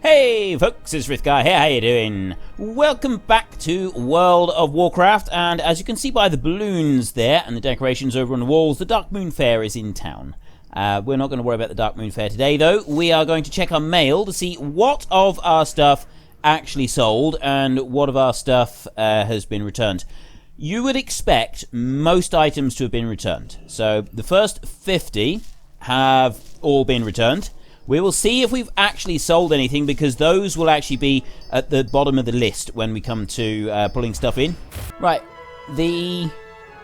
Hey folks, it's Rithgar here, how you doing? Welcome back to World of Warcraft, and as you can see by the balloons there and the decorations over on the walls, the Dark Moon Fair is in town. We're not going to worry about the Dark Moon Fair today though. We are going to check our mail to see what of our stuff actually sold and what of our stuff has been returned. You would expect most items to have been returned. So the first 50 have all been returned. We will see if we've actually sold anything, because those will actually be at the bottom of the list when we come to pulling stuff in. Right, the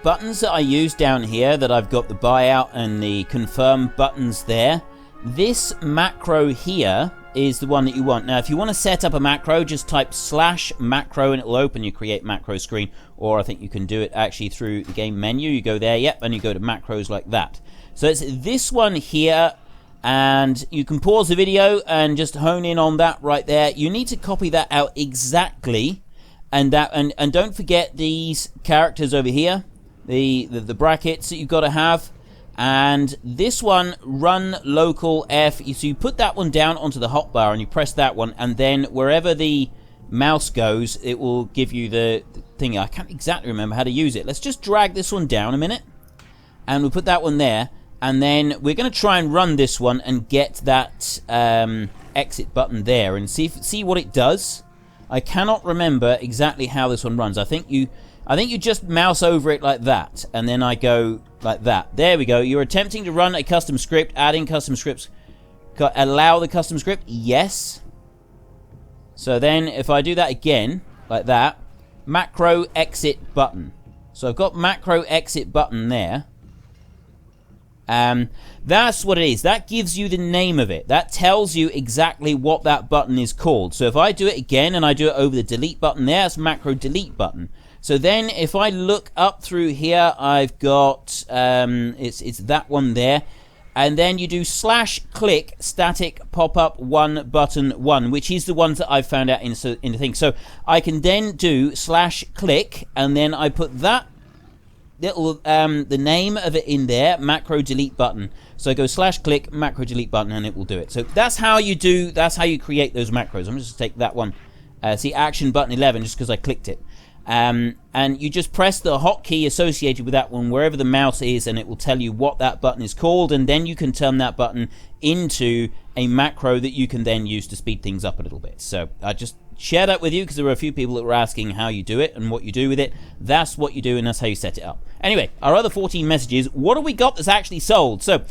buttons that I use down here, that I've got the buyout and the confirm buttons there, this macro here is the one that you want. Now, if you want to set up a macro, just type /macro and it will open your create macro screen, or I think you can do it actually through the game menu. You go there, yep, and you go to macros like that. So it's this one here. And you can pause the video and just hone in on that right there. You need to copy that out exactly, and don't forget these characters over here, the brackets that you've got to have. And this one, run local F. So you put that one down onto the hotbar and you press that one, and then wherever the mouse goes, it will give you the thing. I can't exactly remember how to use it. Let's just drag this one down a minute, and we'll put that one there. And then we're going to try and run this one and get that exit button there and see what it does. I cannot remember exactly how this one runs. I think you just mouse over it like that, and then I go like that. There we go. You're attempting to run a custom script. Adding custom scripts. Allow the custom script. Yes. So then if I do that again like that, macro exit button. So I've got macro exit button there. That's what it is. That gives you the name of it. That tells you exactly what that button is called. So if I do it again and I do it over the delete button there, it's macro delete button. So then if I look up through here, I've got it's that one there, and then you do /click static pop-up 1 button 1, which is the ones that I've found out in the thing. So I can then do /click, and then I put that little the name of it in there, macro delete button. So go /click macro delete button and it will do it. So that's how you create those macros. I'm just gonna take that one, see action button 11, just because I clicked it, and you just press the hotkey associated with that one wherever the mouse is, and it will tell you what that button is called, and then you can turn that button into a macro that you can then use to speed things up a little bit. So I just share that with you because there were a few people that were asking how you do it and what you do with it. That's what you do, and that's how you set it up. Anyway, our other 14 messages. What have we got that's actually sold? So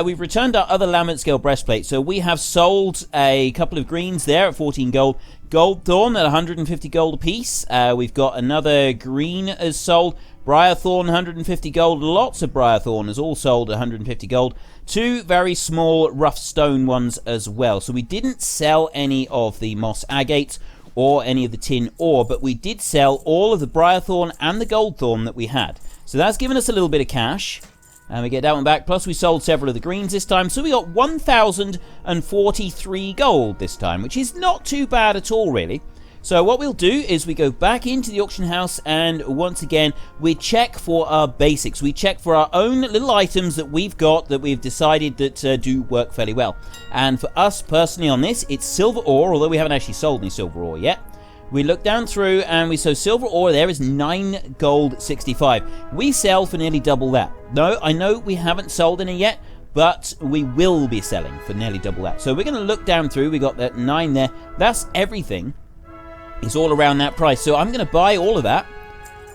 we've returned our other Lambent Scale breastplate. So we have sold a couple of greens there at 14 gold. Goldthorn at 150 gold apiece. We've got another green as sold. Briarthorn 150 gold. Lots of Briarthorn is all sold at 150 gold. Two very small rough stone ones as well. So we didn't sell any of the moss agates or any of the tin ore, but we did sell all of the Briarthorn and the Goldthorn that we had. So that's given us a little bit of cash, and we get that one back. Plus we sold several of the greens this time, so we got 1,043 gold this time, which is not too bad at all, really. So what we'll do is we go back into the auction house, and once again we check for our basics. We check for our own little items that we've got that we've decided that do work fairly well. And for us personally on this, it's silver ore, although we haven't actually sold any silver ore yet. We look down through and we saw silver ore there is 9 gold 65. We sell for nearly double that. No, I know we haven't sold any yet, but we will be selling for nearly double that. So we're going to look down through. We got that 9 there. That's everything. It's all around that price. So I'm going to buy all of that,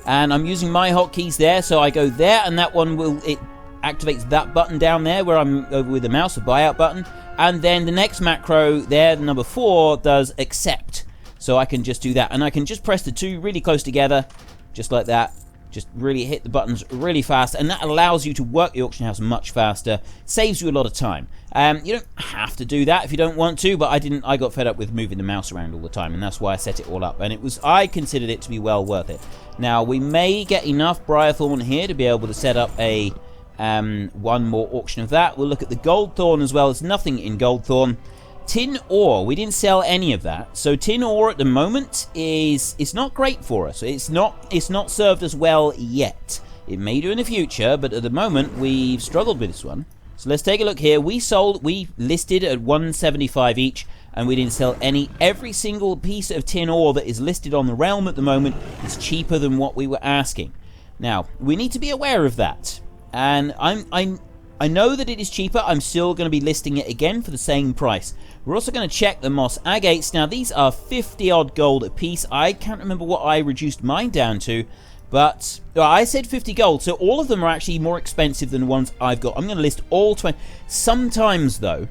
and I'm using my hotkeys there. So I go there, and that one it activates that button down there where I'm over with the mouse, the buyout button. And then the next macro there, number 4, does accept. So I can just do that, and I can just press the 2 really close together, just like that. Just really hit the buttons really fast, and that allows you to work the auction house much faster. Saves you a lot of time. You don't have to do that if you don't want to, but I got fed up with moving the mouse around all the time, and that's why I set it all up. And I considered it to be well worth it. Now we may get enough Briarthorn here to be able to set up a one more auction of that. We'll look at the Goldthorn as well. There's nothing in Goldthorn. Tin ore, we didn't sell any of that. So tin ore at the moment it's not great for us. It's not served us well yet. It may do in the future, but at the moment we've struggled with this one. So let's take a look here. We listed at 175 each, and we didn't sell any. Every single piece of tin ore that is listed on the realm at the moment is cheaper than what we were asking. Now, we need to be aware of that. And I know that it is cheaper. I'm still going to be listing it again for the same price. We're also going to check the moss agates. Now, these are 50 odd gold a piece. I can't remember what I reduced mine down to, but I said 50 gold, so all of them are actually more expensive than the ones I've got. I'm going to list all 20. Sometimes, though,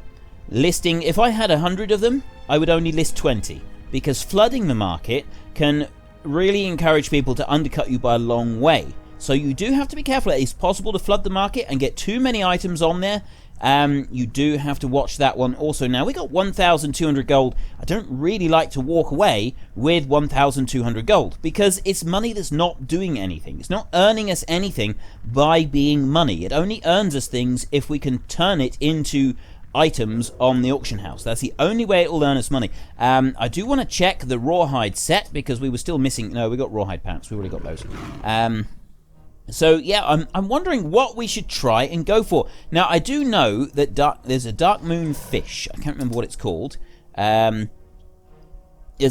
listing, if I had 100 of them, I would only list 20, because flooding the market can really encourage people to undercut you by a long way. So you do have to be careful. It's possible to flood the market and get too many items on there. You do have to watch that one also. Now, we got 1,200 gold. I don't really like to walk away with 1,200 gold, because it's money that's not doing anything. It's not earning us anything by being money. It only earns us things if we can turn it into items on the auction house. That's the only way it will earn us money. I do want to check the rawhide set, because we were still missing. No, we got rawhide pants. We already got those. So yeah, I'm wondering what we should try and go for. Now, I do know that there's a dark moon fish. I can't remember what it's called. There's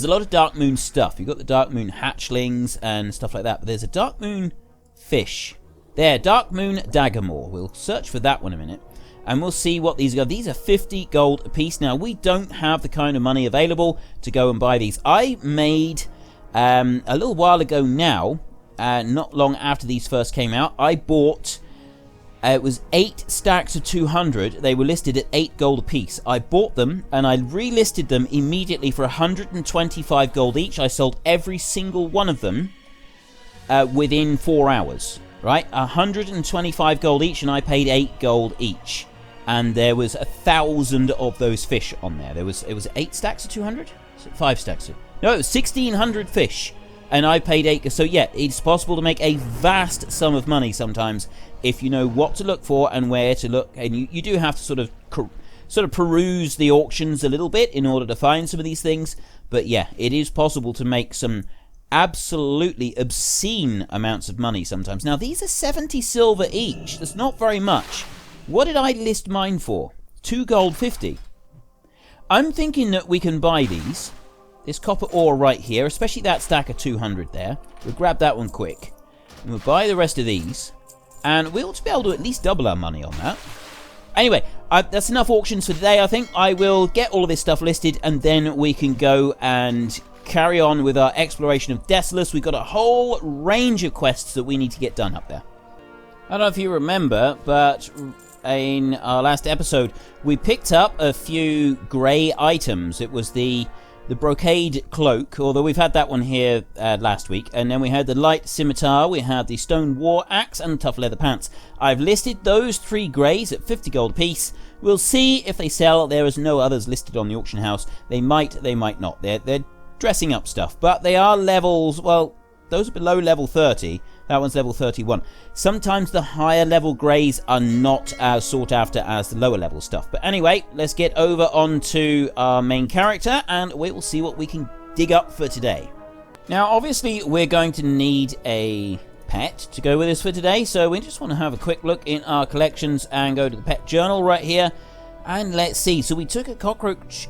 a lot of dark moon stuff. You've got the dark moon hatchlings and stuff like that. But there's a dark moon fish. There, dark moon dagger. We'll search for that one in a minute, and we'll see what these are. These are 50 gold a piece. Now, we don't have the kind of money available to go and buy these. I made, a little while ago now, not long after these first came out, I bought, it was 8 stacks of 200. They were listed at 8 gold a piece. I bought them, and I relisted them immediately for 125 gold each. I sold every single one of them within 4 hours. Right, 125 gold each, and I paid 8 gold each. And there was 1,000 of those fish on there. It was 8 stacks of 200? 5 stacks of... No, it was 1,600 fish. And I paid 8... So yeah, it's possible to make a vast sum of money sometimes if you know what to look for and where to look. And you do have to sort of peruse the auctions a little bit in order to find some of these things. But yeah, it is possible to make some absolutely obscene amounts of money sometimes. Now, these are 70 silver each. That's not very much. What did I list mine for? 2 gold 50. I'm thinking that we can buy these. This copper ore right here, especially that stack of 200 there. We'll grab that one quick. And we'll buy the rest of these. And we ought to be able to at least double our money on that. Anyway, that's enough auctions for today, I think. I will get all of this stuff listed, and then we can go and carry on with our exploration of Desolace. We've got a whole range of quests that we need to get done up there. I don't know if you remember, but in our last episode, we picked up a few grey items. It was the brocade cloak, although we've had that one here last week, and then we had the light scimitar, we had the stone war axe, and tough leather pants. I've listed those 3 greys at 50 gold a piece. We'll see if they sell. There is no others listed on the auction house. They might not. They're dressing up stuff, but they are levels, well, those are below level 30. That one's level 31. Sometimes the higher level greys are not as sought after as the lower level stuff. But anyway, let's get over onto our main character, and we will see what we can dig up for today. Now, obviously, we're going to need a pet to go with us for today, so we just want to have a quick look in our collections and go to the pet journal right here. And let's see, so we took a cockroach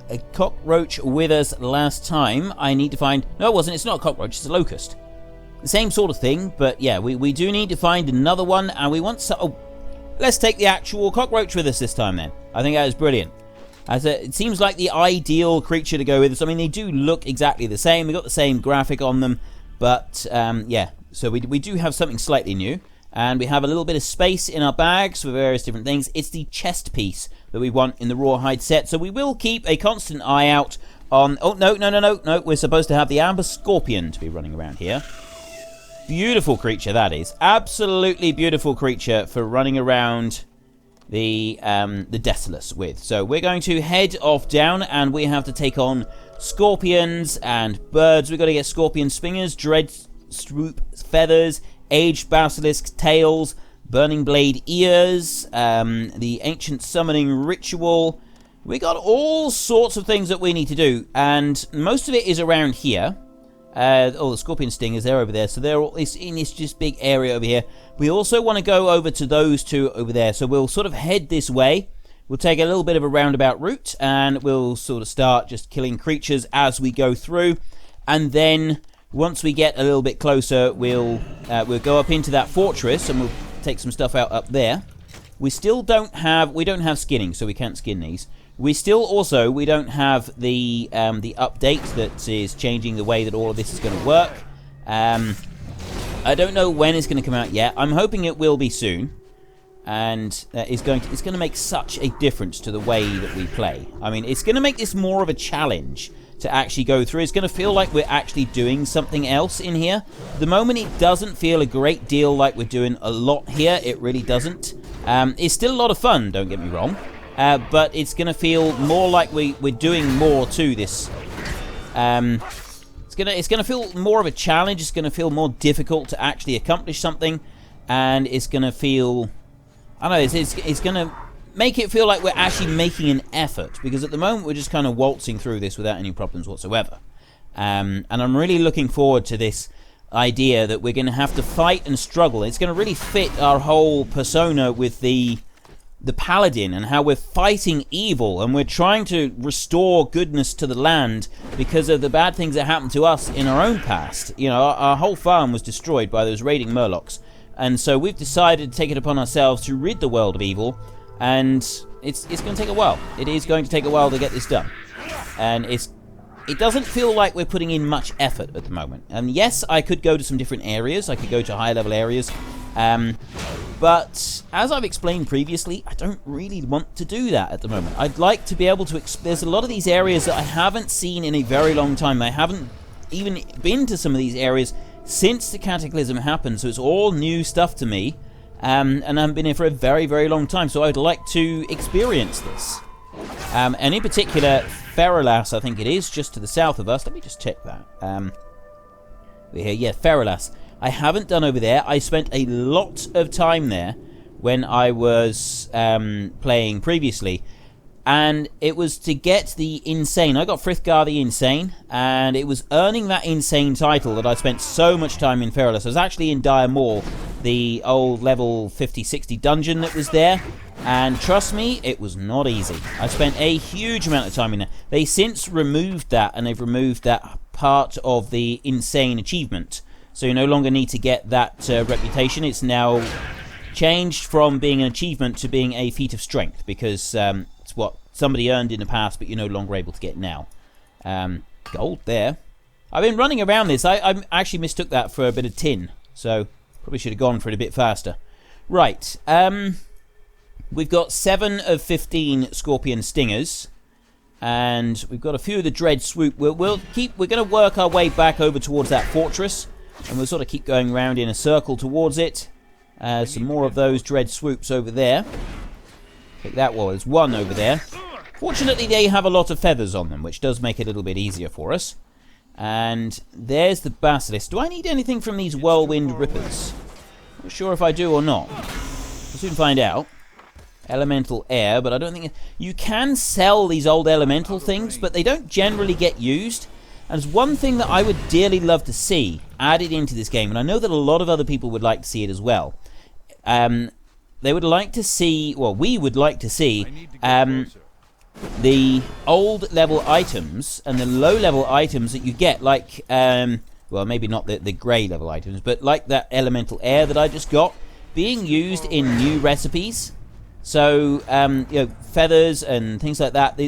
with us last time. I need to find... No, it wasn't. It's not a cockroach. It's a locust. The same sort of thing, but yeah, we do need to find another one, and we want... let's take the actual cockroach with us this time, then. I think that is brilliant. It seems like the ideal creature to go with us. I mean, they do look exactly the same. We've got the same graphic on them, but yeah. So we do have something slightly new, and we have a little bit of space in our bags for various different things. It's the chest piece that we want in the rawhide set, so we will keep a constant eye out on... Oh, no. We're supposed to have the amber scorpion to be running around here. Beautiful creature, that is. Absolutely beautiful creature for running around the Desolace with. So we're going to head off down, and we have to take on scorpions and birds. We've got to get scorpion spingers, dread swoop feathers, aged basilisk tails, burning blade ears, the ancient summoning ritual. We got all sorts of things that we need to do, and most of it is around here. The scorpion stingers, they're over there, so they're all in this just big area over here. We also want to go over to those two over there, so we'll sort of head this way. we'll take a little bit of a roundabout route, and we'll sort of start just killing creatures as we go through. And then once we get a little bit closer, we'll go up into that fortress, and we'll take some stuff out up there. We don't have skinning, so we can't skin these. We don't have the update that is changing the way that all of this is going to work. I don't know when it's going to come out yet. I'm hoping it will be soon, and it's going to make such a difference to the way that we play. I mean, it's going to make this more of a challenge to actually go through. It's going to feel like we're actually doing something else in here. At the moment, it doesn't feel a great deal like we're doing a lot here. It really doesn't. It's still a lot of fun, don't get me wrong, but it's going to feel more like we're doing more to this. It's going to feel more of a challenge. It's going to feel more difficult to actually accomplish something, and it's going to feel, I don't know, it's going to make it feel like we're actually making an effort, because at the moment we're just kind of waltzing through this without any problems whatsoever. And I'm really looking forward to this idea that we're going to have to fight and struggle. It's going to really fit our whole persona with the Paladin, and how we're fighting evil, and we're trying to restore goodness to the land because of the bad things that happened to us in our own past. You know, our whole farm was destroyed by those raiding murlocs, and so we've decided to take it upon ourselves to rid the world of evil, and it's going to take a while. It is going to take a while to get this done, and it doesn't feel like we're putting in much effort at the moment. And yes, I could go to some different areas. I could go to higher level areas. But as I've explained previously, I don't really want to do that at the moment. I'd like to be able to there's a lot of these areas that I haven't seen in a very long time. I haven't even been to some of these areas since the Cataclysm happened, so it's all new stuff to me. And I haven't been here for a very, very long time, so I'd like to experience this. And in particular, Feralas, I think it is, just to the south of us. Let me just check that. We're here, yeah, Feralas. I haven't done over there. I spent a lot of time there when I was playing previously, and it was to get the Insane. I got Frithgar the Insane, and it was earning that Insane title that I spent so much time in Feralas. I was actually in Dire Maul, the old level 50-60 dungeon that was there, and trust me, it was not easy. I spent a huge amount of time in there. They since removed that, and they've removed that part of the Insane achievement. So you no longer need to get that reputation. It's now changed from being an achievement to being a feat of strength, because it's what somebody earned in the past, but you're no longer able to get now. Gold there. I've been running around this. I actually mistook that for a bit of tin, so probably should have gone for it a bit faster. Right. We've got 7 of 15 Scorpion Stingers, and we've got a few of the Dread Swoop. We're going to work our way back over towards that fortress, and we'll sort of keep going around in a circle towards it. Some more of those Dread Swoops over there. Take that one. There's one over there. Fortunately, they have a lot of feathers on them, which does make it a little bit easier for us. And there's the Basilisk. Do I need anything from these Whirlwind Rippers? Not sure if I do or not. We'll soon find out. Elemental Air, but I don't think... You can sell these old elemental things, but they don't generally get used. And there's one thing that I would dearly love to see added into this game, and I know that a lot of other people would like to see it as well. They would like to see... Well, we would like to see... the old level items and the low level items that you get, like... well, maybe not the grey level items, but like that Elemental Air that I just got, being used in new recipes. So, you know, feathers and things like that.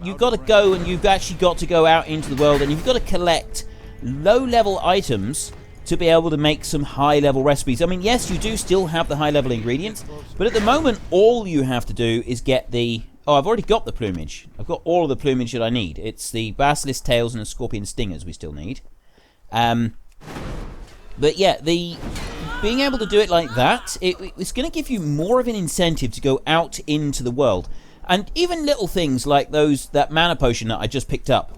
You've got to go, and you've actually got to go out into the world, and you've got to collect low-level items to be able to make some high-level recipes. I mean, yes, you do still have the high-level ingredients, but at the moment, all you have to do is get the... Oh, I've already got the plumage. I've got all of the plumage that I need. It's the basilisk tails and the scorpion stingers we still need. But yeah, being able to do it like that, it's going to give you more of an incentive to go out into the world. And even little things like that mana potion that I just picked up.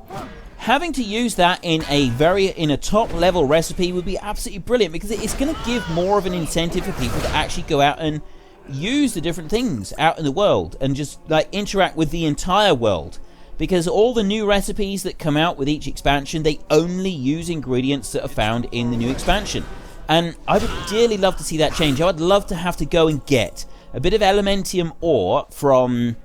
Having to use that in a top level recipe would be absolutely brilliant, because it's going to give more of an incentive for people to actually go out and use the different things out in the world and just like interact with the entire world. Because all the new recipes that come out with each expansion, they only use ingredients that are found in the new expansion. And I would dearly love to see that change. I would love to have to go and get a bit of Elementium ore from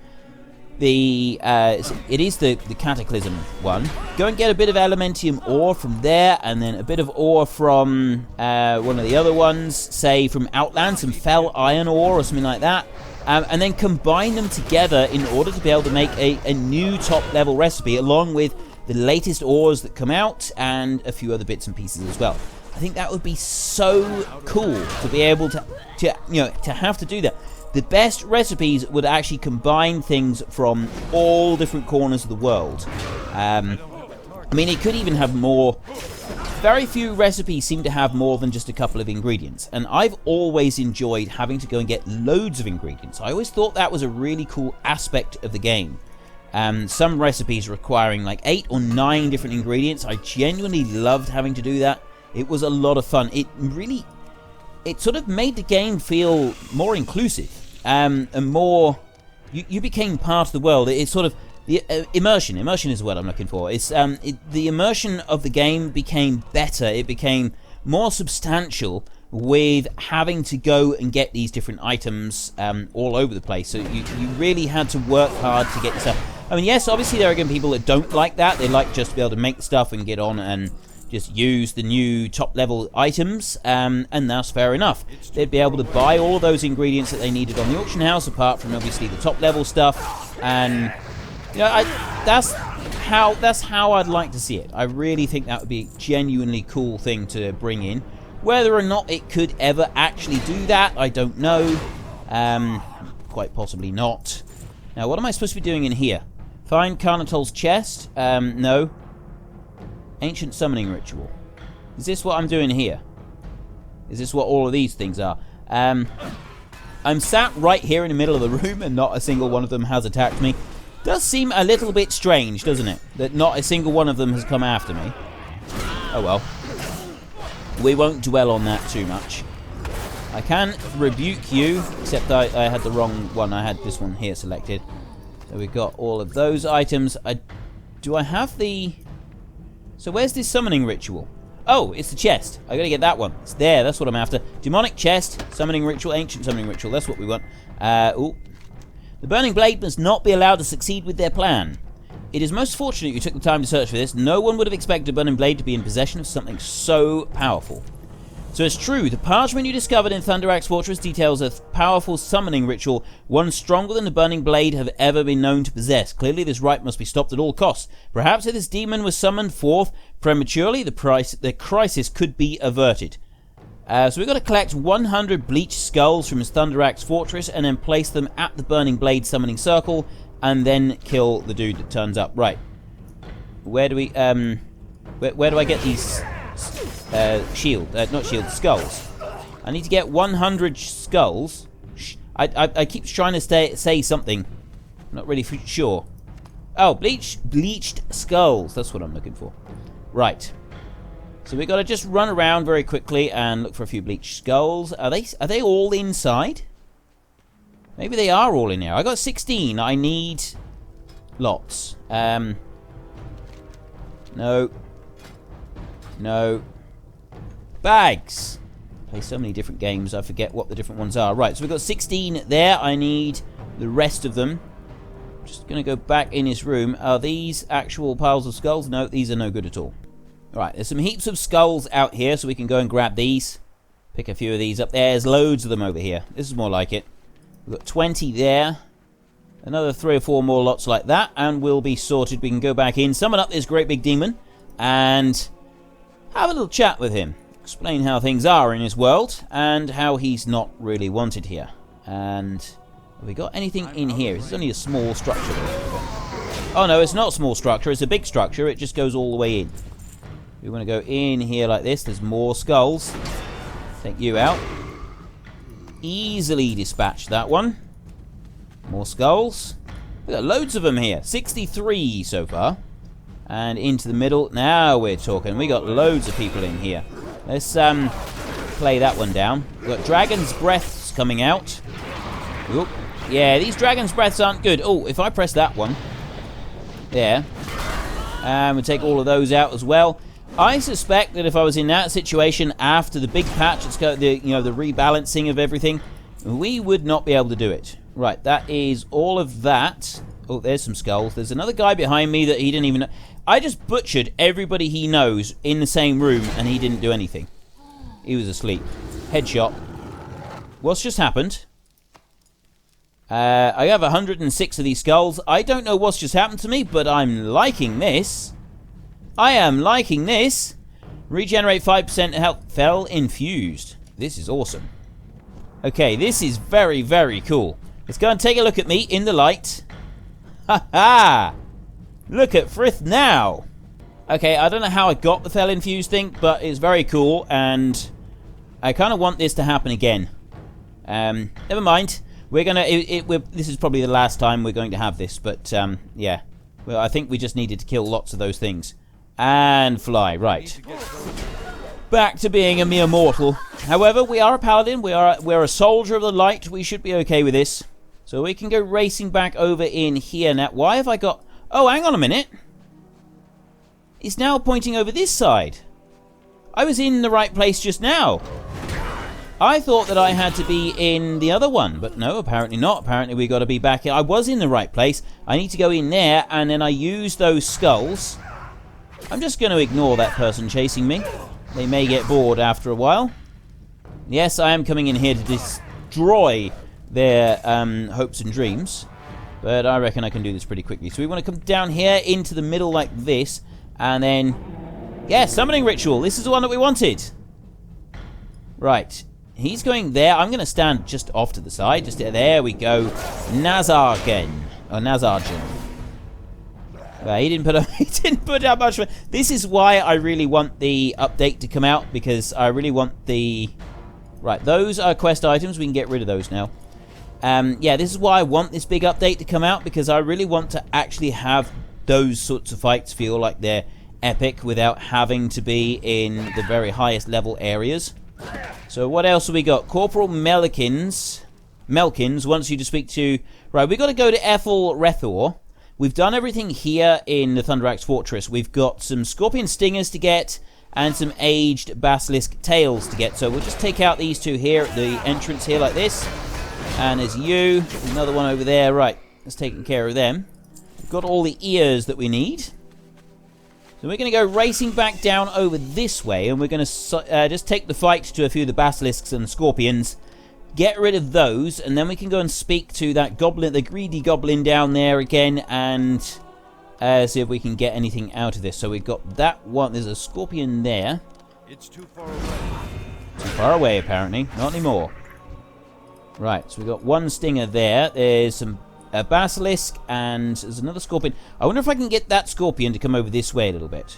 it is the Cataclysm one. Go and get a bit of Elementium ore from there, and then a bit of ore from one of the other ones, say from Outland, some Fell Iron ore or something like that. And then combine them together in order to be able to make a new top-level recipe, along with the latest ores that come out, and a few other bits and pieces as well. I think that would be so cool to be able to have to do that. The best recipes would actually combine things from all different corners of the world. I mean, it could even have more. Very few recipes seem to have more than just a couple of ingredients, and I've always enjoyed having to go and get loads of ingredients. I always thought that was a really cool aspect of the game. Some recipes requiring like 8 or 9 different ingredients. I genuinely loved having to do that. It was a lot of fun. It sort of made the game feel more inclusive, and more, you became part of the world. It's sort of the immersion is the word I'm looking for. It's the immersion of the game became better. It became more substantial with having to go and get these different items all over the place. So you really had to work hard to get yourself. I mean, yes, obviously there are going to be people that don't like that. They like just to be able to make stuff and get on and just use the new top-level items, and that's fair enough. They'd be able to buy all of those ingredients that they needed on the auction house, apart from obviously the top-level stuff, and that's how I'd like to see it. I really think that would be a genuinely cool thing to bring in. Whether or not it could ever actually do that, I don't know. Quite possibly not. Now, what am I supposed to be doing in here? Find Carnotaurs' chest? No. Ancient summoning ritual. Is this what I'm doing here? Is this what all of these things are? I'm sat right here in the middle of the room and not a single one of them has attacked me. Does seem a little bit strange, doesn't it? That not a single one of them has come after me. Oh well. We won't dwell on that too much. I can rebuke you, except I had the wrong one. I had this one here selected. So we've got all of those items. Do I have the... So where's this summoning ritual? Oh, it's the chest. I gotta get that one. It's there, that's what I'm after. Demonic chest, summoning ritual, ancient summoning ritual. That's what we want. Ooh. The Burning Blade must not be allowed to succeed with their plan. It is most fortunate you took the time to search for this. No one would have expected a Burning Blade to be in possession of something so powerful. So it's true, the parchment you discovered in Thunderak's fortress details a powerful summoning ritual, one stronger than the Burning Blade have ever been known to possess. Clearly this rite must be stopped at all costs. Perhaps if this demon was summoned forth prematurely, the crisis could be averted. So we've got to collect 100 bleached skulls from Thunderak's fortress and then place them at the Burning Blade summoning circle and then kill the dude that turns up. Right. Where do we, where do I get these... skulls. I need to get 100 skulls. I keep trying to say something. I'm not really sure. Oh, bleached skulls. That's what I'm looking for. Right. So we got to just run around very quickly and look for a few bleached skulls. Are they all inside? Maybe they are all in here. I got 16. I need lots. No. No. Bags. Play so many different games, I forget what the different ones are. Right, so we've got 16 there. I need the rest of them. Just going to go back in his room. Are these actual piles of skulls? No, these are no good at all. Alright, there's some heaps of skulls out here, so we can go and grab these. Pick a few of these up. There's loads of them over here. This is more like it. We've got 20 there. Another 3 or 4 more lots like that, and we'll be sorted. We can go back in, summon up this great big demon, and have a little chat with him. Explain how things are in his world, and how he's not really wanted here. And have we got anything in here? This is only a small structure. Oh no, it's not a small structure, it's a big structure. It just goes all the way in. We want to go in here like this. There's more skulls. Take you out. Easily dispatch that one. More skulls. We've got loads of them here. 63 so far. And into the middle. Now we're talking. We got loads of people in here. Let's play that one down. We've got Dragon's Breaths coming out. Oop. Yeah, these Dragon's Breaths aren't good. Oh, if I press that one. There. And we'll take all of those out as well. I suspect that if I was in that situation after the big patch, it's got the rebalancing of everything, we would not be able to do it. Right, that is all of that. Oh, there's some skulls. There's another guy behind me that he didn't even know. I just butchered everybody he knows in the same room, and he didn't do anything. He was asleep. Headshot. What's just happened? I have 106 of these skulls. I don't know what's just happened to me, but I'm liking this. I am liking this. Regenerate 5% health. Fell infused. This is awesome. Okay, this is very, very cool. Let's go and take a look at me in the light. Ha ha! Look at Frith now. Okay, I don't know how I got the fell infused thing, but it's very cool, and I kind of want this to happen again. Never mind. We're gonna. This is probably the last time we're going to have this, but yeah. Well, I think we just needed to kill lots of those things and fly. Right. Back to being a mere mortal. However, we are a paladin. We're a soldier of the light. We should be okay with this. So we can go racing back over in here now. Why have I got... Oh, hang on a minute. It's now pointing over this side. I was in the right place just now. I thought that I had to be in the other one, but no, apparently not. Apparently we got to be back here. I was in the right place. I need to go in there, and then I use those skulls. I'm just going to ignore that person chasing me. They may get bored after a while. Yes, I am coming in here to destroy their hopes and dreams, but I reckon I can do this pretty quickly. So we want to come down here into the middle like this, and then, yeah, summoning ritual. This is the one that we wanted. Right. He's going there. I'm going to stand just off to the side. Just there we go. Nazargen. Or Nazargen. He didn't put out much. This is why I really want the update to come out, because I really want the... Right, those are quest items. We can get rid of those now. Yeah, this is why I want this big update to come out, because I really want to actually have those sorts of fights feel like they're epic without having to be in the very highest level areas. So what else have we got? Corporal Melkins wants you to speak to... Right, we've got to go to Ethel Rethor. We've done everything here in the Thunderaxe Fortress. We've got some Scorpion Stingers to get and some aged Basilisk Tails to get. So we'll just take out these two here at the entrance here like this. And there's you. Another one over there. Right, that's taking care of them. We've got all the ears that we need. So we're going to go racing back down over this way, and we're going to just take the fight to a few of the basilisks and scorpions, get rid of those, and then we can go and speak to that goblin, the greedy goblin down there again, and see if we can get anything out of this. So we've got that one. There's a scorpion there. It's too far away. Too far away, apparently. Not anymore. Right, so we've got one stinger there. There's some basilisk, and there's another scorpion. I wonder if I can get that scorpion to come over this way a little bit.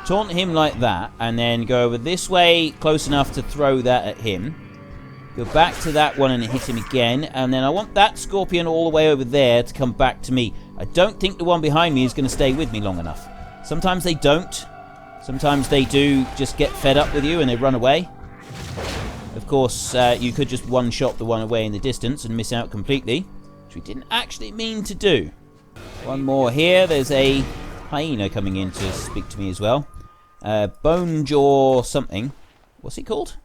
Taunt him like that, and then go over this way close enough to throw that at him. Go back to that one and hit him again, and then I want that scorpion all the way over there to come back to me. I don't think the one behind me is going to stay with me long enough. Sometimes they don't. Sometimes they do just get fed up with you and they run away. Of course, you could just one-shot the one away in the distance and miss out completely, which we didn't actually mean to do. One more here. There's a hyena coming in to speak to me as well. Bone Jaw something. What's he called?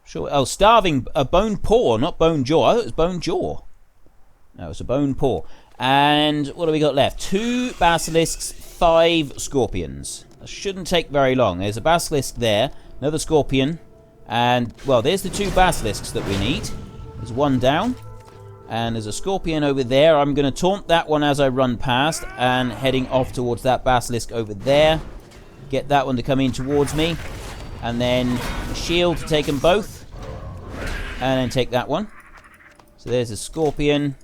Sure. Oh, starving. Bone Paw, not Bone Jaw. I thought it was Bone Jaw. No, it's a Bone Paw. And what do we got left? 2 basilisks, 5 scorpions. That shouldn't take very long. There's a basilisk there, another scorpion, and, well, there's the 2 basilisks that we need. There's one down, and there's a scorpion over there. I'm going to taunt that one as I run past, and heading off towards that basilisk over there. Get that one to come in towards me, and then a shield to take them both, and then take that one. So there's a scorpion.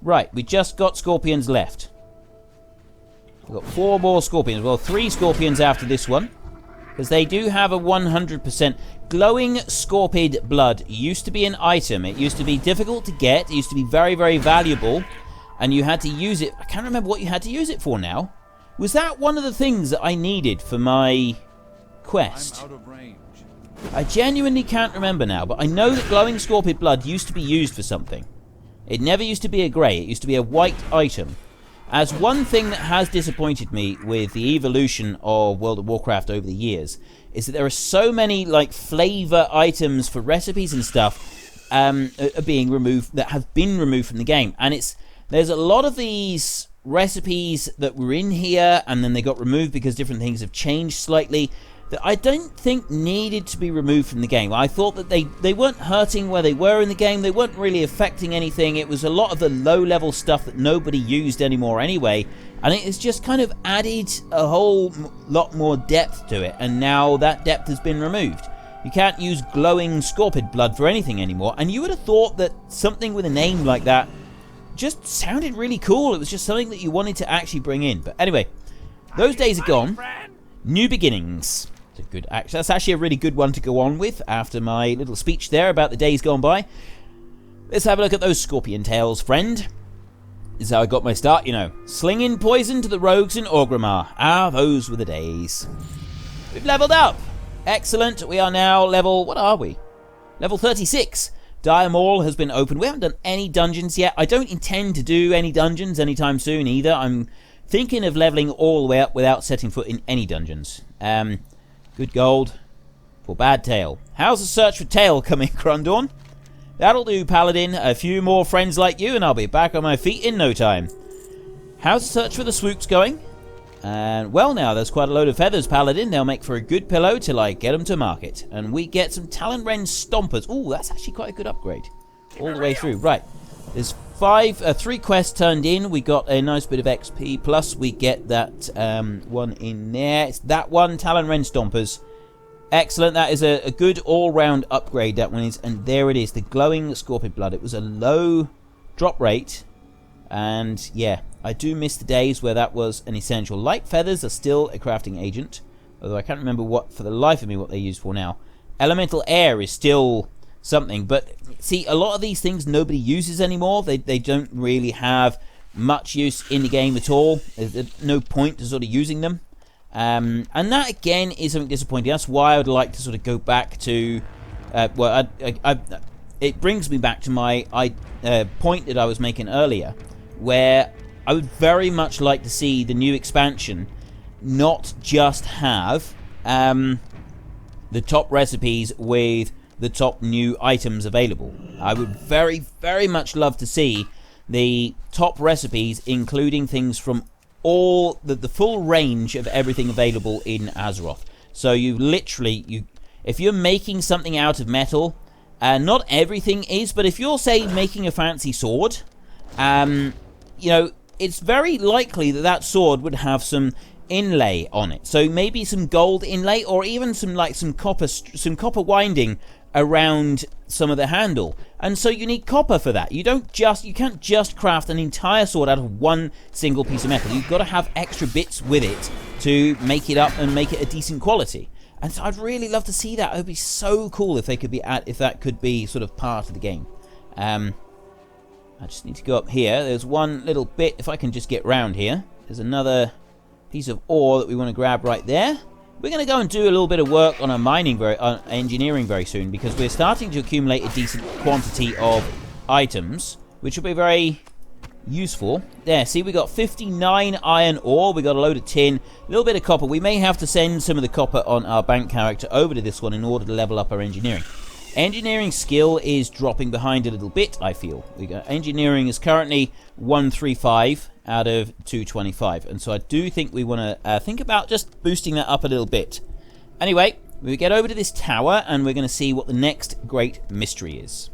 Right, we just got scorpions left. We've got 4 more scorpions. Well, 3 scorpions after this one, because they do have a 100%. Glowing Scorpid blood used to be an item. It used to be difficult to get. It used to be very, very valuable, and you had to use it. I can't remember what you had to use it for now. Was that one of the things that I needed for my quest? I'm out of range. I genuinely can't remember now, but I know that glowing Scorpid blood used to be used for something. It never used to be a grey. It used to be a white item. As one thing that has disappointed me with the evolution of World of Warcraft over the years is that there are so many like flavor items for recipes and stuff being removed, that have been removed from the game, and it's There's a lot of these recipes that were in here and then they got removed because different things have changed slightly that I don't think needed to be removed from the game. I thought that they weren't hurting where they were in the game. They weren't really affecting anything. It was a lot of the low-level stuff that nobody used anymore anyway, and it has just kind of added a whole lot more depth to it, and now that depth has been removed. You can't use glowing scorpid blood for anything anymore, and you would have thought that something with a name like that just sounded really cool. It was just something that you wanted to actually bring in. But anyway, those days are gone. New beginnings. That's actually a really good one to go on with after my little speech there about the days gone by. Let's have a look at those scorpion tails, friend. This is how I got my start, you know. Slinging poison to the rogues in Orgrimmar. Ah, those were the days. We've leveled up. Excellent. We are now level... What are we? Level 36. Dire Maul has been opened. We haven't done any dungeons yet. I don't intend to do any dungeons anytime soon either. I'm thinking of leveling all the way up without setting foot in any dungeons. Good gold for bad tail. How's the search for tail coming, Grundorn? That'll do, Paladin. A few more friends like you and I'll be back on my feet in no time. How's the search for the swoops going? And well, now there's quite a load of feathers, Paladin. They'll make for a good pillow till I get them to market. And we get some Talonren stompers. Ooh, that's actually quite a good upgrade. All the way through. Right. There's 3 quests turned in. We got a nice bit of XP. Plus we get that one in there. It's that one, Talonren stompers. Excellent. That is a good all-round upgrade, that one is. And there it is, the glowing scorpion blood. It was a low drop rate. And yeah, I do miss the days where that was an essential. Light feathers are still a crafting agent, although I can't remember what, for the life of me, what they're used for now. Elemental air is still something, but see, a lot of these things nobody uses anymore. They don't really have much use in the game at all. There's no point to sort of using them. And that again is something disappointing. That's why I would like to sort of go back to it brings me back to my point that I was making earlier, where I would very much like to see the new expansion not just have the top recipes with the top new items available. I would very, very much love to see the top recipes including things from all the full range of everything available in Azeroth. So you literally, if you're making something out of metal, not everything is, but if you're, say, making a fancy sword, you know, it's very likely that that sword would have some inlay on it. So maybe some gold inlay, or even some copper winding around some of the handle. And so you need copper for that. You can't just craft an entire sword out of one single piece of metal. You've got to have extra bits with it to make it up and make it a decent quality. And so I'd really love to see that. It would be so cool if that could be sort of part of the game. I just need to go up here. There's one little bit, if I can just get round here. There's another piece of ore that we want to grab right there. We're going to go and do a little bit of work on our engineering very soon, because we're starting to accumulate a decent quantity of items, which will be very useful. There, see, we got 59 iron ore, we got a load of tin, a little bit of copper. We may have to send some of the copper on our bank character over to this one in order to level up our engineering. Engineering skill is dropping behind a little bit, I feel. Engineering is currently 135 out of 225, and so I do think we want to think about just boosting that up a little bit. Anyway, we get over to this tower and we're going to see what the next great mystery is.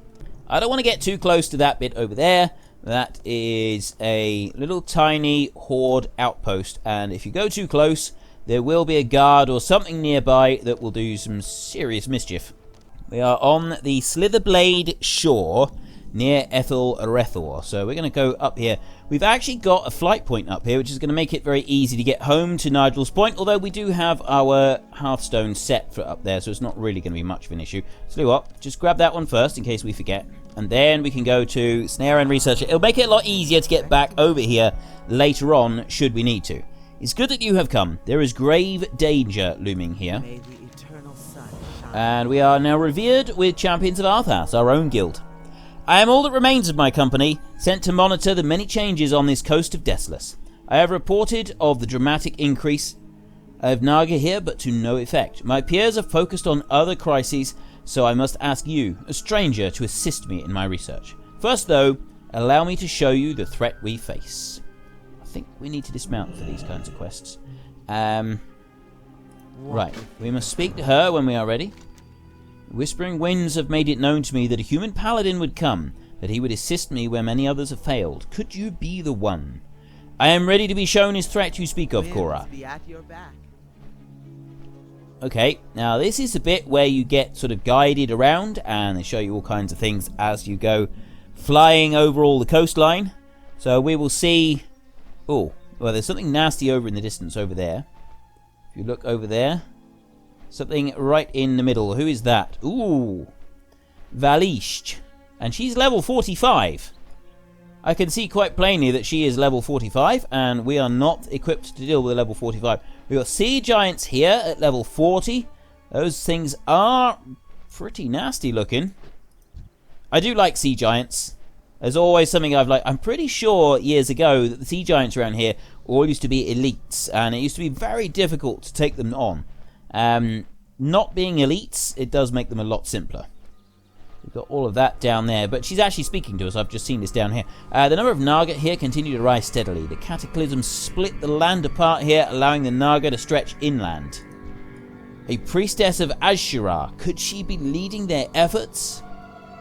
I don't want to get too close to that bit over there. That is a little tiny horde outpost, and if you go too close, there will be a guard or something nearby that will do some serious mischief. We are on the Slitherblade shore near Ethel Rethor, so we're going to go up here. We've actually got a flight point up here, which is going to make it very easy to get home to Nigel's Point, although we do have our Hearthstone set for up there, so it's not really going to be much of an issue. So what, just grab that one first in case we forget, and then we can go to Snare and Researcher. It'll make it a lot easier to get back over here later on, should we need to. It's good that you have come. There is grave danger looming here. And we are now revered with Champions of Arthas, our own guild. I am all that remains of my company, sent to monitor the many changes on this coast of Desolace. I have reported of the dramatic increase of Naga here, but to no effect. My peers have focused on other crises, so I must ask you, a stranger, to assist me in my research. First, though, Allow me to show you the threat we face. I think we need to dismount for these kinds of quests. Right, we must speak to her when we are ready. Whispering winds have made it known to me that a human paladin would come, that he would assist me where many others have failed. Could you be the one? I am ready to be shown his threat you speak of, Cora. Okay, now this is the bit where you get sort of guided around, and they show you all kinds of things as you go flying over all the coastline. So we will see... Oh, well, there's something nasty over in the distance over there. If you look over there, something right in the middle. Who is that? Ooh, Valish. And she's level 45. I can see quite plainly that she is level 45, and we are not equipped to deal with a level 45. We've got sea giants here at level 40. Those things are pretty nasty looking. I do like sea giants. There's always something I've liked. I'm pretty sure years ago that the sea giants around here all used to be elites, and it used to be very difficult to take them on. Not being elites, it does make them a lot simpler. We've got all of that down there, but she's actually speaking to us. I've just seen this down here. The number of Naga here continue to rise steadily. The cataclysm split the land apart here, allowing the Naga to stretch inland. A priestess of Azshara. Could she be leading their efforts?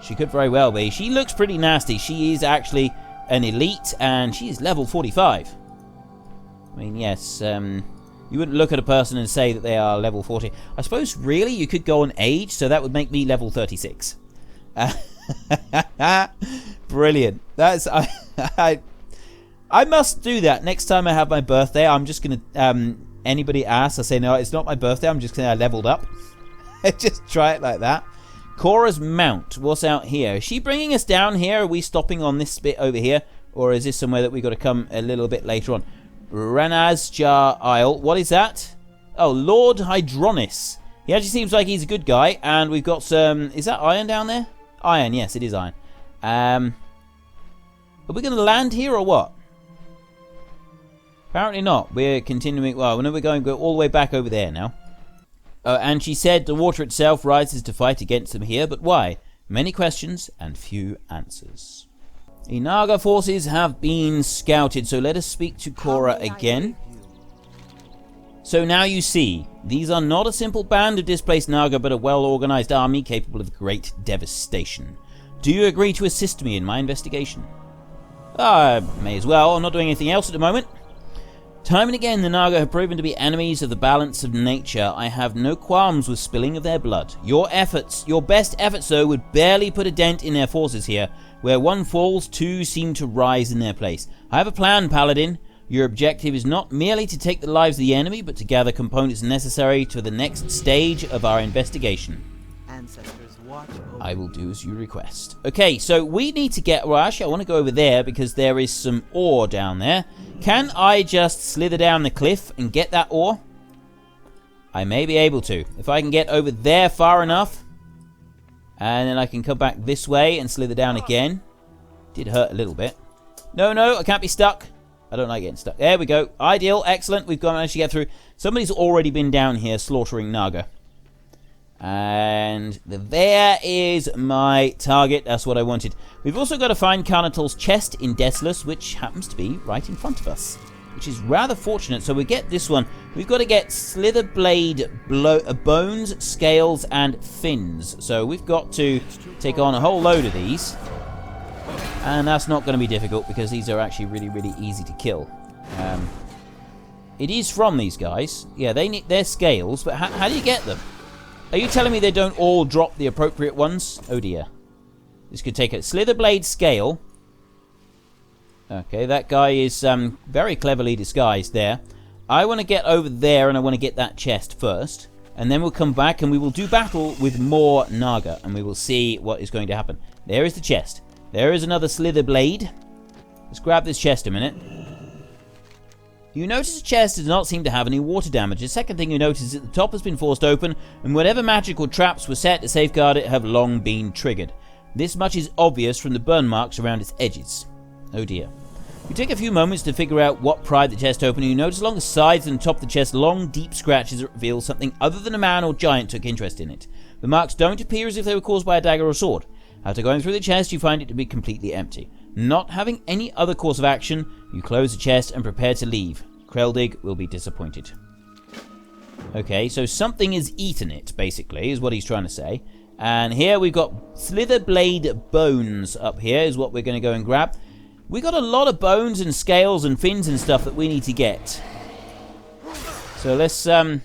She could very well be. She looks pretty nasty. She is actually an elite, and she is level 45. I mean, yes, you wouldn't look at a person and say that they are level 40. I suppose, really, you could go on age, so that would make me level 36. Brilliant. That's I must do that next time I have my birthday. I'm just gonna anybody asks, I say no, it's not my birthday, I'm just gonna leveled up. Just try it like that. Cora's mount. What's out here? Is she bringing us down here? Are we stopping on this bit over here, or is this somewhere that we got to come a little bit later on? Ranazjar Isle. What is that? Oh, Lord Hydronis. He actually seems like he's a good guy, and we've got some... Is that iron down there? Iron, yes, it is iron. Are we going to land here or what? Apparently not. We're continuing... Well, we're going to go all the way back over there now. And she said the water itself rises to fight against them here, but why? Many questions and few answers. The Naga forces have been scouted, so let us speak to Cora again. So now you see, these are not a simple band of displaced Naga, but a well-organized army capable of great devastation. Do you agree to assist me in my investigation? May as well. I'm not doing anything else at the moment. Time and again, the Naga have proven to be enemies of the balance of nature. I have no qualms with spilling of their blood. Your best efforts, though, would barely put a dent in their forces here. Where one falls, two seem to rise in their place. I have a plan, Paladin. Your objective is not merely to take the lives of the enemy, but to gather components necessary to the next stage of our investigation. Ancestors watch over. I will do as you request. Okay, so we need to get... Well, actually, I want to go over there because there is some ore down there. Can I just slither down the cliff and get that ore? I may be able to. If I can get over there far enough, and then I can come back this way and slither down again. Did hurt a little bit. No, I can't be stuck. I don't like getting stuck. There we go. Ideal. Excellent. We've managed to get through. Somebody's already been down here slaughtering Naga. And there is my target. That's what I wanted. We've also got to find Carnotaurs' chest in Desolace, which happens to be right in front of us, which is rather fortunate. So we get this one. We've got to get Slither blade bones, scales, and fins. So we've got to take on a whole load of these. And that's not going to be difficult because these are actually really, really easy to kill. It is from these guys. Yeah, they need their scales, but how do you get them? Are you telling me they don't all drop the appropriate ones? Oh dear. This could take a Slither blade scale. Okay, that guy is very cleverly disguised there. I want to get over there and I want to get that chest first. And then we'll come back and we will do battle with more Naga. And we will see what is going to happen. There is the chest. There is another Slither blade. Let's grab this chest a minute. You notice the chest does not seem to have any water damage. The second thing you notice is that the top has been forced open, and whatever magical traps were set to safeguard it have long been triggered. This much is obvious from the burn marks around its edges. Oh dear. You take a few moments to figure out what pried the chest open, and you notice along the sides and top of the chest long, deep scratches that reveal something other than a man or giant took interest in it. The marks don't appear as if they were caused by a dagger or sword. After going through the chest, you find it to be completely empty. Not having any other course of action, you close the chest and prepare to leave. Kreldig will be disappointed. Okay, so something has eaten it, basically, is what he's trying to say. And here we've got Slither blade bones up here is what we're going to go and grab. We got a lot of bones and scales and fins and stuff that we need to get. So let's start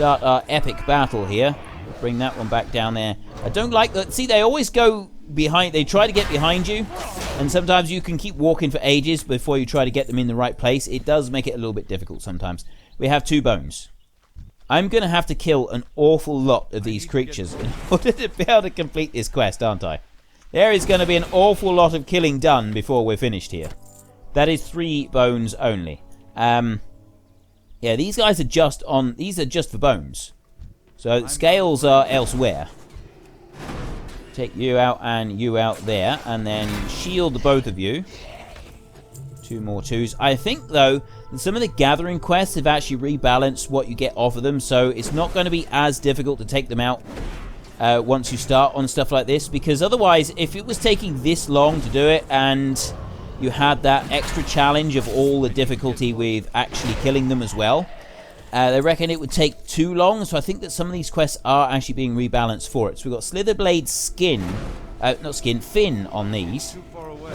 our epic battle here. Bring that one back down there. I don't like that. See, they always go behind. They try to get behind you. And sometimes you can keep walking for ages before you try to get them in the right place. It does make it a little bit difficult sometimes. We have 2 bones. I'm going to have to kill an awful lot of these creatures in order to be able to complete this quest, aren't I? There is going to be an awful lot of killing done before we're finished here. That is 3 bones only. Yeah, these guys are just on... These are just for bones. So scales are elsewhere. Take you out and you out there. And then shield the both of you. 2 more 2s. I think, though, that some of the gathering quests have actually rebalanced what you get off of them. So it's not going to be as difficult to take them out once you start on stuff like this. Because otherwise, if it was taking this long to do it and you had that extra challenge of all the difficulty with actually killing them as well, they reckon it would take too long. So I think that some of these quests are actually being rebalanced for it. So we've got Slitherblade fin on these. Too far away.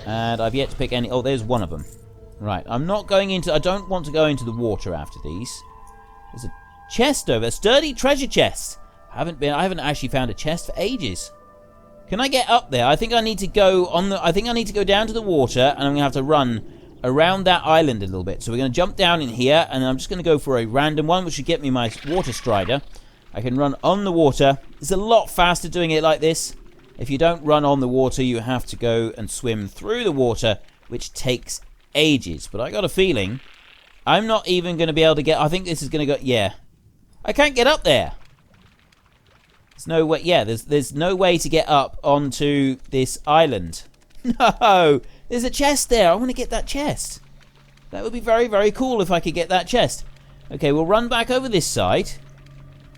And I've yet to pick any... Oh, there's one of them. Right, I'm not going into... I don't want to go into the water after these. There's a chest over... A sturdy treasure chest. I haven't actually found a chest for ages. Can I get up there? I think I need to go on the... I think I need to go down to the water, and I'm going to have to run around that island a little bit. So we're going to jump down in here, and I'm just going to go for a random one, which should get me my water strider. I can run on the water. It's a lot faster doing it like this. If you don't run on the water, you have to go and swim through the water, which takes ages. But I got a feeling I'm not even going to be able to get... I think this is going to go... Yeah. I can't get up there. There's no way... Yeah, there's no way to get up onto this island. No! There's a chest there. I want to get that chest. That would be very, very cool if I could get that chest. Okay, we'll run back over this side.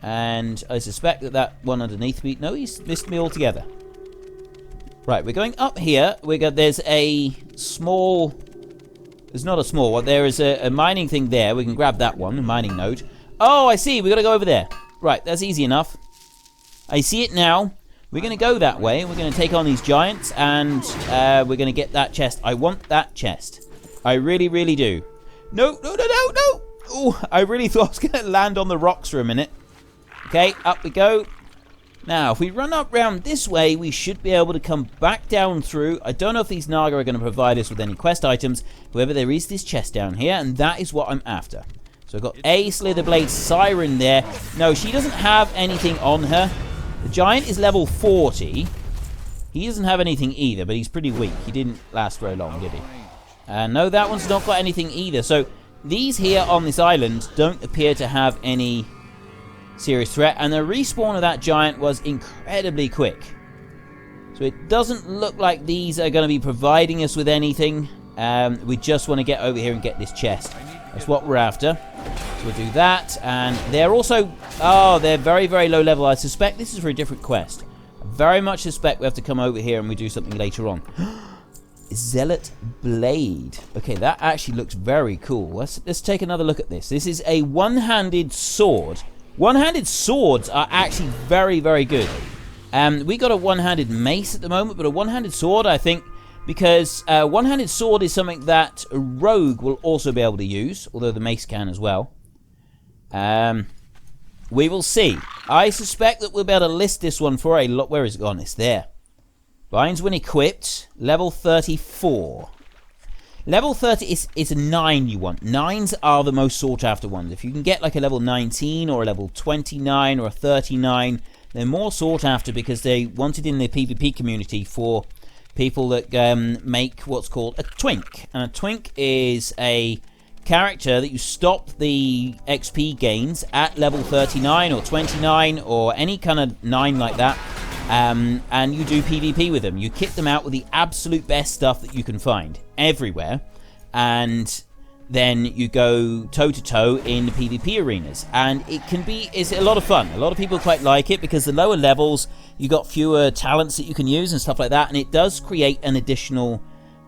And I suspect that one underneath me... No, he's missed me altogether. Right, we're going up here. There's a small... There's not a small one. There is a mining thing there. We can grab that one, a mining node. Oh, I see. We've got to go over there. Right, that's easy enough. I see it now. We're going to go that way. We're going to take on these giants, and we're going to get that chest. I want that chest. I really, really do. No, no, no, no, no! Oh, I really thought I was going to land on the rocks for a minute. Okay, up we go. Now, if we run up round this way, we should be able to come back down through. I don't know if these Naga are going to provide us with any quest items. However, there is this chest down here, and that is what I'm after. So I've got a Slitherblade Siren there. No, she doesn't have anything on her. The giant is level 40. He doesn't have anything either, but he's pretty weak. He didn't last very long, did he? No, that one's not got anything either. So these here on this island don't appear to have any serious threat, and the respawn of that giant was incredibly quick. So it doesn't look like these are going to be providing us with anything. We just want to get over here and get this chest. That's what we're after. So we'll do that, and they're also... Oh, they're very, very low level. I suspect this is for a different quest. I very much suspect we have to come over here and we do something later on. Zealot Blade. Okay, that actually looks very cool. Let's take another look at this. This is a one-handed sword. One-handed swords are actually very, very good. We got a one-handed mace at the moment, but a one-handed sword, I think, because one-handed sword is something that a rogue will also be able to use, although the mace can as well. We will see. I suspect that we'll be able to list this one for a lot. Where is it gone? It's there. Binds when equipped. Level 34. Level 30 is a 9 you want. 9s are the most sought after ones. If you can get like a level 19 or a level 29 or a 39, they're more sought after because they want it in the PvP community for people that make what's called a twink. And a twink is a character that you stop the XP gains at level 39 or 29 or any kind of 9 like that. And you do PvP with them. You kit them out with the absolute best stuff that you can find everywhere, and then you go toe-to-toe in the PvP arenas. And it's a lot of fun. A lot of people quite like it because the lower levels, you got fewer talents that you can use and stuff like that. And it does create an additional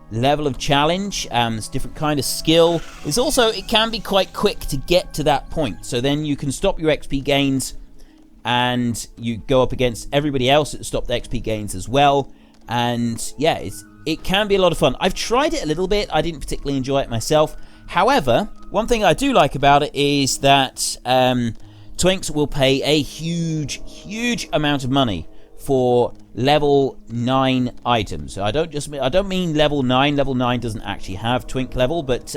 level of challenge. It's a different kind of skill. It can be quite quick to get to that point. So then you can stop your XP gains and you go up against everybody else that stopped XP gains as well. And yeah, it can be a lot of fun. I've tried it a little bit. I didn't particularly enjoy it myself. However, one thing I do like about it is that Twinks will pay a huge amount of money for level 9 items. So I don't mean level 9. Level 9 doesn't actually have Twink level, but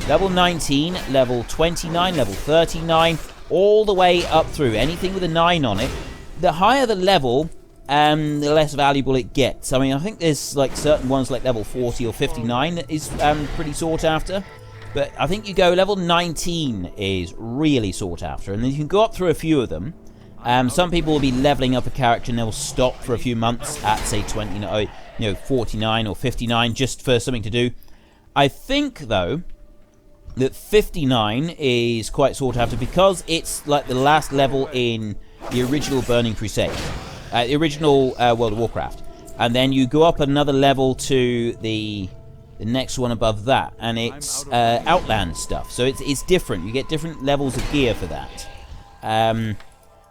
level 19, level 29, level 39, all the way up through anything with a 9 on it. The higher the level, the less valuable it gets. I mean, I think there's like certain ones like level 40 or 59 that is pretty sought after. But I think you go level 19 is really sought after, and then you can go up through a few of them. Some people will be leveling up a character and they'll stop for a few months at say 49 or 59 just for something to do. I think though that 59 is quite sought after because it's like the last level in the original Burning Crusade, the original World of Warcraft, and then you go up another level to the next one above that, and it's Outland stuff. So it's different. You get different levels of gear for that.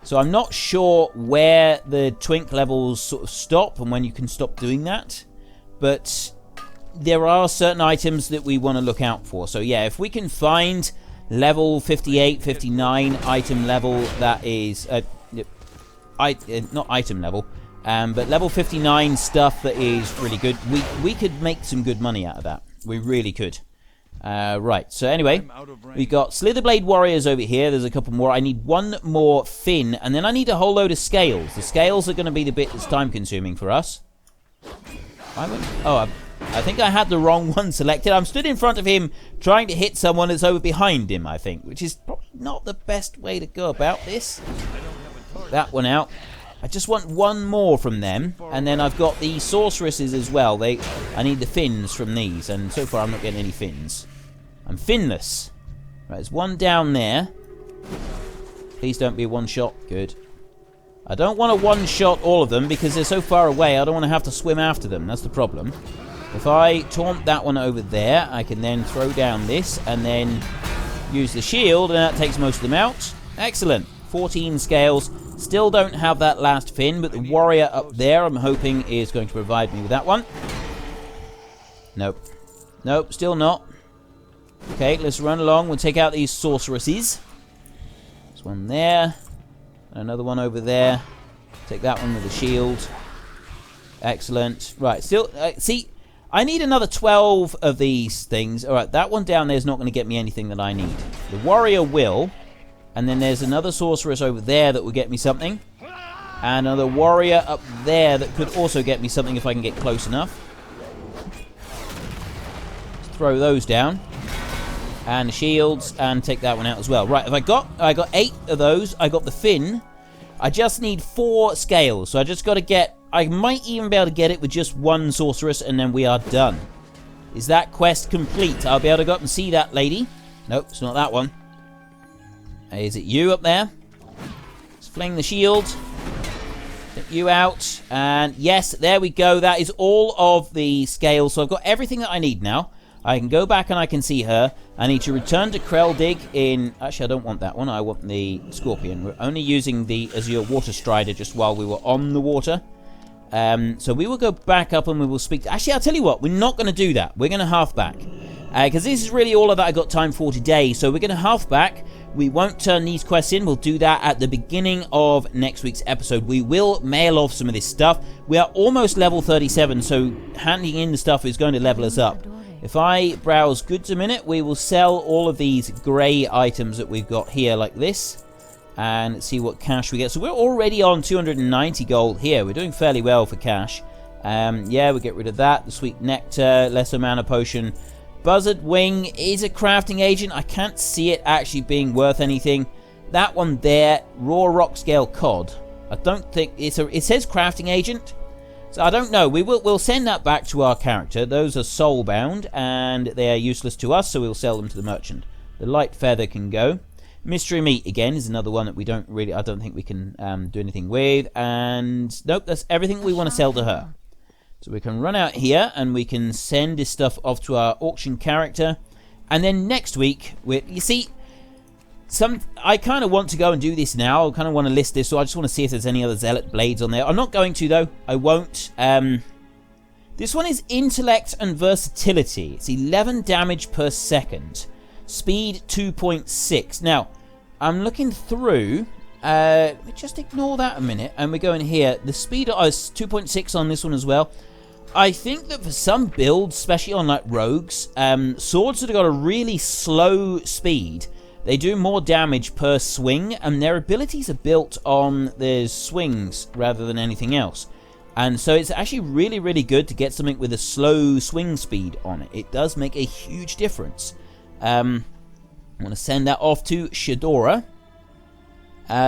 So I'm not sure where the Twink levels sort of stop and when you can stop doing that, but there are certain items that we want to look out for. So yeah, if we can find level 58, 59 item level that is not item level, but level 59 stuff that is really good, we could make some good money out of that. We really could. Right, so anyway, we got Slitherblade Warriors over here. There's a couple more. I need one more fin, and then I need a whole load of scales. The scales are going to be the bit that's time-consuming for us. I think I had the wrong one selected. I'm stood in front of him trying to hit someone that's over behind him, I think, which is probably not the best way to go about this. That one out. I just want one more from them, and then I've got the sorceresses as well. I need the fins from these, and so far I'm not getting any fins. I'm finless. Right, there's one down there. Please don't be a one-shot. Good. I don't want to one-shot all of them because they're so far away. I don't want to have to swim after them. That's the problem. If I taunt that one over there, I can then throw down this and then use the shield, and that takes most of them out. Excellent. 14 scales. Still don't have that last fin, but the warrior up there I'm hoping is going to provide me with that one. Nope. Nope, still not. Okay, let's run along. We'll take out these sorceresses. There's one there. Another one over there. Take that one with a shield. Excellent. Right, still... see, I need another 12 of these things. Alright, that one down there is not going to get me anything that I need. The warrior will... And then there's another sorceress over there that will get me something. And another warrior up there that could also get me something if I can get close enough. Let's throw those down. And the shields, and take that one out as well. Right, I got 8 of those. I got the fin. I just need 4 scales. So I just got to get... I might even be able to get it with just one sorceress, and then we are done. Is that quest complete? I'll be able to go up and see that lady. Nope, it's not that one. Is it you up there? Let's fling the shield. Get you out. And yes, there we go. That is all of the scales. So I've got everything that I need now. I can go back and I can see her. I need to return to Kreldig in... Actually, I don't want that one. I want the Scorpion. We're only using the Azure Water Strider just while we were on the water. So we will go back up and we will speak... Actually, I'll tell you what. We're not going to do that. We're going to half back. Because this is really all that I got time for today. So we're going to half back. We won't turn these quests in. We'll do that at the beginning of next week's episode. We will mail off some of this stuff. We are almost level 37, so handing in the stuff is going to level us up. If I browse goods a minute, we will sell all of these grey items that we've got here like this. And see what cash we get. So we're already on 290 gold here. We're doing fairly well for cash. Yeah, we'll get rid of that. The Sweet Nectar, Lesser Mana Potion. Buzzard Wing is a crafting agent. I can't see it actually being worth anything. That one there, Raw Rock Scale Cod. I don't think... it says crafting agent. So I don't know. We'll send that back to our character. Those are soul-bound, and they are useless to us, so we'll sell them to the merchant. The light feather can go. Mystery meat, again, is another one that I don't think we can do anything with. And nope, that's everything we want to sell to her. So we can run out here, and we can send this stuff off to our auction character. And then next week, you see, I kind of want to go and do this now. I kind of want to list this, so I just want to see if there's any other Zealot blades on there. I'm not going to, though. I won't. This one is intellect and versatility. It's 11 damage per second. Speed 2.6. Now, I'm looking through. Let me just ignore that a minute, and we go in here. The speed is 2.6 on this one as well. I think that for some builds, especially on like rogues, swords that have got a really slow speed, they do more damage per swing, and their abilities are built on their swings rather than anything else. And so it's actually really, really good to get something with a slow swing speed on it. It does make a huge difference. I want to send that off to Shadora.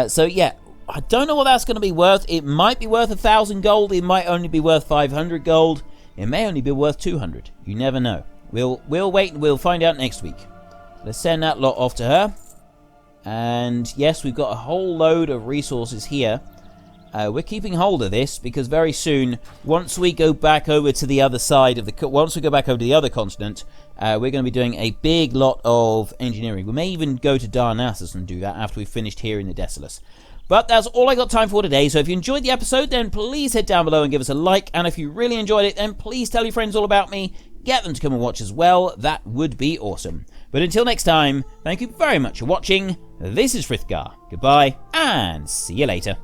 So yeah, I don't know what that's going to be worth. It might be worth 1,000 gold. It might only be worth 500 gold. It may only be worth 200. You never know. We'll wait and we'll find out next week. Let's send that lot off to her. And yes, we've got a whole load of resources here. We're keeping hold of this because very soon, once we go back over to the other side of the... Once we go back over to the other continent, we're going to be doing a big lot of engineering. We may even go to Darnassus and do that after we've finished here in the Desolace. But that's all I got time for today. So if you enjoyed the episode, then please head down below and give us a like. And if you really enjoyed it, then please tell your friends all about me. Get them to come and watch as well. That would be awesome. But until next time, thank you very much for watching. This is Frithgar. Goodbye, and see you later.